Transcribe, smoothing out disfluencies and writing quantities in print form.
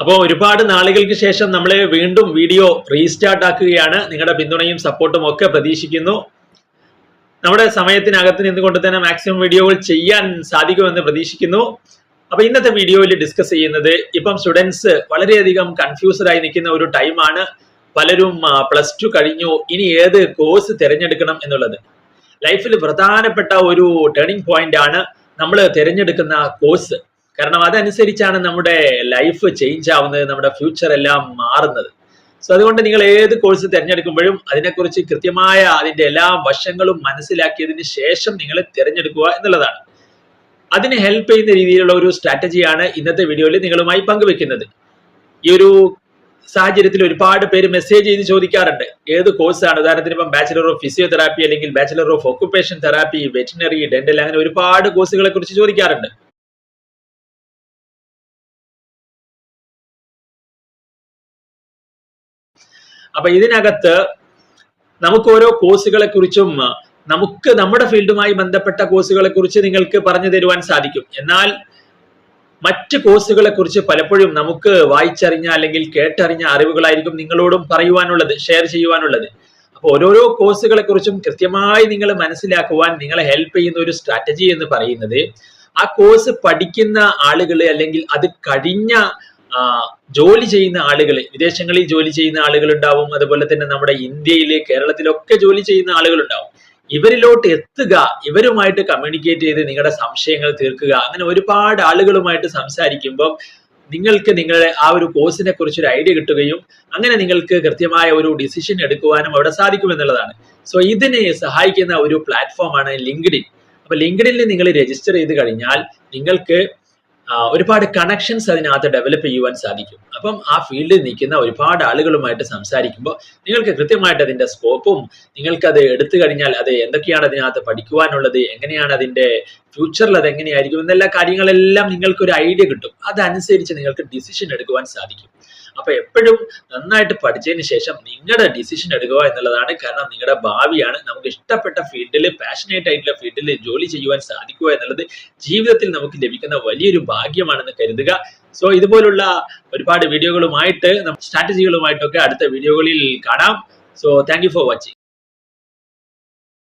അപ്പോൾ ഒരുപാട് നാളുകൾക്ക് ശേഷം നമ്മൾ വീണ്ടും വീഡിയോ റീസ്റ്റാർട്ട് ആക്കുകയാണ്. നിങ്ങളുടെ പിന്തുണയും സപ്പോർട്ടും ഒക്കെ പ്രതീക്ഷിക്കുന്നു. നമ്മുടെ സമയത്തിനകത്ത് നിന്നുകൊണ്ട് തന്നെ മാക്സിമം വീഡിയോകൾ ചെയ്യാൻ സാധിക്കുമെന്ന് പ്രതീക്ഷിക്കുന്നു. അപ്പൊ ഇന്നത്തെ വീഡിയോയിൽ ഡിസ്കസ് ചെയ്യുന്നത്, ഇപ്പം സ്റ്റുഡൻസ് വളരെയധികം കൺഫ്യൂസ്ഡ് ആയി നിൽക്കുന്ന ഒരു ടൈമാണ്. പലരും +2 കഴിഞ്ഞു, ഇനി ഏത് കോഴ്സ് തിരഞ്ഞെടുക്കണം എന്നുള്ളത്. ലൈഫിൽ പ്രധാനപ്പെട്ട ഒരു ടേണിംഗ് പോയിന്റ് ആണ് നമ്മൾ തിരഞ്ഞെടുക്കുന്ന കോഴ്സ്. കാരണം അതനുസരിച്ചാണ് നമ്മുടെ ലൈഫ് ചേഞ്ച് ആവുന്നത്, നമ്മുടെ ഫ്യൂച്ചർ എല്ലാം മാറുന്നത്. സോ അതുകൊണ്ട് നിങ്ങൾ ഏത് കോഴ്സ് തിരഞ്ഞെടുക്കുമ്പോഴും അതിനെക്കുറിച്ച് കൃത്യമായ അതിന്റെ എല്ലാ വശങ്ങളും മനസ്സിലാക്കിയതിന് ശേഷം നിങ്ങൾ തിരഞ്ഞെടുക്കുക എന്നുള്ളതാണ്. അതിന് ഹെൽപ്പ് ചെയ്യുന്ന രീതിയിലുള്ള ഒരു സ്ട്രാറ്റജിയാണ് ഇന്നത്തെ വീഡിയോയിൽ നിങ്ങളുമായി പങ്കുവെക്കുന്നത്. ഈ ഒരു സാഹചര്യത്തിൽ ഒരുപാട് പേര് മെസ്സേജ് ചെയ്ത് ചോദിക്കാറുണ്ട്, ഏത് കോഴ്സാണ്. ഉദാഹരണത്തിന് ഇപ്പം ബാച്ചിലർ ഓഫ് ഫിസിയോതെറാപ്പി, അല്ലെങ്കിൽ bachelor of occupation therapy, veterinary, dental, അങ്ങനെ ഒരുപാട് കോഴ്സുകളെ കുറിച്ച് ചോദിക്കാറുണ്ട്. അപ്പൊ ഇതിനകത്ത് നമുക്ക് ഓരോ കോഴ്സുകളെ കുറിച്ചും നമുക്ക് നമ്മുടെ ഫീൽഡുമായി ബന്ധപ്പെട്ട കോഴ്സുകളെ കുറിച്ച് നിങ്ങൾക്ക് പറഞ്ഞു തരുവാൻ സാധിക്കും. എന്നാൽ മറ്റ് കോഴ്സുകളെ കുറിച്ച് പലപ്പോഴും നമുക്ക് വായിച്ചറിഞ്ഞ അല്ലെങ്കിൽ കേട്ടറിഞ്ഞ അറിവുകളായിരിക്കും നിങ്ങളോടും പറയുവാനുള്ളത്, ഷെയർ ചെയ്യുവാനുള്ളത്. അപ്പൊ ഓരോരോ കോഴ്സുകളെ കുറിച്ചും കൃത്യമായി നിങ്ങൾ മനസ്സിലാക്കുവാൻ നിങ്ങളെ ഹെൽപ്പ് ചെയ്യുന്ന ഒരു സ്ട്രാറ്റജി എന്ന് പറയുന്നത്, ആ കോഴ്സ് പഠിക്കുന്ന ആളുകൾ അല്ലെങ്കിൽ അത് കഴിഞ്ഞ ജോലി ചെയ്യുന്ന ആളുകൾ, വിദേശങ്ങളിൽ ജോലി ചെയ്യുന്ന ആളുകൾ ഉണ്ടാവും, അതുപോലെ തന്നെ നമ്മുടെ ഇന്ത്യയിലെ കേരളത്തിലൊക്കെ ജോലി ചെയ്യുന്ന ആളുകൾ ഉണ്ടാവും. ഇവരിലോട്ട് എത്തുക, ഇവരുമായിട്ട് കമ്മ്യൂണിക്കേറ്റ് ചെയ്ത് നിങ്ങളുടെ സംശയങ്ങൾ തീർക്കുക. അങ്ങനെ ഒരുപാട് ആളുകളുമായിട്ട് സംസാരിക്കുമ്പോൾ നിങ്ങൾക്ക് നിങ്ങളുടെ ആ ഒരു കോഴ്സിനെ കുറിച്ച് ഒരു ഐഡിയ കിട്ടുകയും അങ്ങനെ നിങ്ങൾക്ക് കൃത്യമായ ഒരു ഡിസിഷൻ എടുക്കുവാനും അവിടെ സാധിക്കും എന്നുള്ളതാണ്. സോ ഇതിനെ സഹായിക്കുന്ന ഒരു പ്ലാറ്റ്ഫോമാണ് ലിങ്ക്ഡിൻ. അപ്പൊ ലിങ്ക്ഡിനിൽ നിങ്ങൾ രജിസ്റ്റർ ചെയ്ത് കഴിഞ്ഞാൽ നിങ്ങൾക്ക് ഒരുപാട് കണക്ഷൻസ് അതിനകത്ത് ഡെവലപ്പ് ചെയ്യുവാൻ സാധിക്കും. അപ്പം ആ ഫീൽഡിൽ നിൽക്കുന്ന ഒരുപാട് ആളുകളുമായിട്ട് സംസാരിക്കുമ്പോൾ നിങ്ങൾക്ക് കൃത്യമായിട്ട് അതിന്റെ സ്കോപ്പും, നിങ്ങൾക്ക് അത് എടുത്തു കഴിഞ്ഞാൽ അത് എന്തൊക്കെയാണ് അതിനകത്ത് പഠിക്കുവാനുള്ളത്, എങ്ങനെയാണ് അതിന്റെ ഫ്യൂച്ചറിൽ അത് എങ്ങനെയായിരിക്കും എന്നെല്ലാ കാര്യങ്ങളെല്ലാം നിങ്ങൾക്ക് ഒരു ഐഡിയ കിട്ടും. അതനുസരിച്ച് നിങ്ങൾക്ക് ഡിസിഷൻ എടുക്കുവാൻ സാധിക്കും. അപ്പൊ എപ്പോഴും നന്നായിട്ട് പഠിച്ചതിന് ശേഷം നിങ്ങളുടെ ഡിസിഷൻ എടുക്കുക എന്നുള്ളതാണ്. കാരണം നിങ്ങളുടെ ഭാവിയാണ്. നമുക്ക് ഇഷ്ടപ്പെട്ട ഫീൽഡിൽ, പാഷനേറ്റ് ആയിട്ടുള്ള ഫീൽഡിൽ ജോലി ചെയ്യുവാൻ സാധിക്കുക എന്നുള്ളത് ജീവിതത്തിൽ നമുക്ക് ലഭിക്കുന്ന വലിയൊരു ഭാഗ്യമാണെന്ന് കരുതുക. സോ ഇതുപോലുള്ള ഒരുപാട് വീഡിയോകളുമായിട്ട്, സ്ട്രാറ്റജികളുമായിട്ടൊക്കെ അടുത്ത വീഡിയോകളിൽ കാണാം. So thank you for watching.